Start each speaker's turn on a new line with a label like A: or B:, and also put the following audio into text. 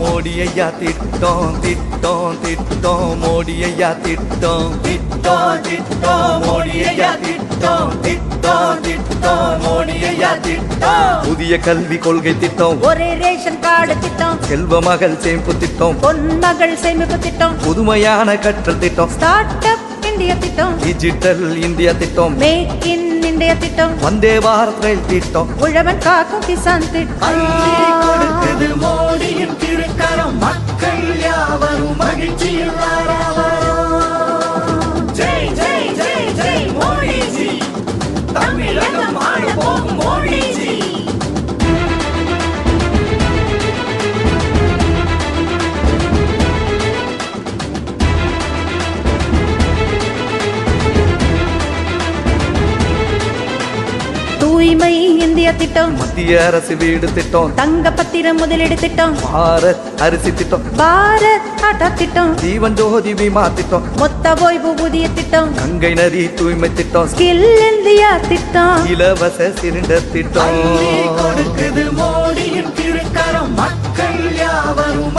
A: மோடி ஐயா திட்டம் திட்டம் திட்டம் மோடி ஐயா திட்டம் திட்டம் திட்டம் மோடி ஐயா திட்டம் திட்டம் திட்டம் மோடி ஐயா திட்டம் புதிய கல்வி கொள்கை திட்டம்
B: ஒரே ரேஷன் கார்டு திட்டம்
A: செல்வ மகள் சேமிப்பு திட்டம்
B: பொன்மகள் சேமிப்பு திட்டம்
A: புதுமையான கற்றல் திட்டம்
B: ஸ்டார்ட் அப் இந்தியா திட்டம்
A: டிஜிட்டல் இந்தியா திட்டம்
B: மேக் இன் இந்தியா திட்டம்
A: வந்தே பாரத் ரயில் திட்டம்
B: உழவன் காக்கும் கிசான் திட்டம்
A: கொடுத்தது மோடியின் திருக்கரம் மக்கள் யாவரும் மகிழ்ச்சியில் ஜெய் ஜெய் ஜெய் ஜெய் மோடிஜி தமிழகம் ஆள போகும் மோடிஜி
B: தூய்மை இந்தியா திட்டம்
A: மத்திய அரசு வீடு திட்டம்
B: தங்க பத்திரம் முதலீடு திட்டம்
A: பாரத் அரிசி திட்டம்
B: பாரத் ஆட்டா திட்டம்
A: ஜீவன் ஜோதி பீமா திட்டம்
B: மொத்த ஓய்வூதிய திட்டம்
A: கங்கை நதி தூய்மை திட்டம்
B: ஸ்கில் இந்தியா திட்டம்
A: இலவச சிலிண்டர் திட்டம்
C: கொடுக்குது மோடியின் திருக்கரம் மக்கள் யாவரும்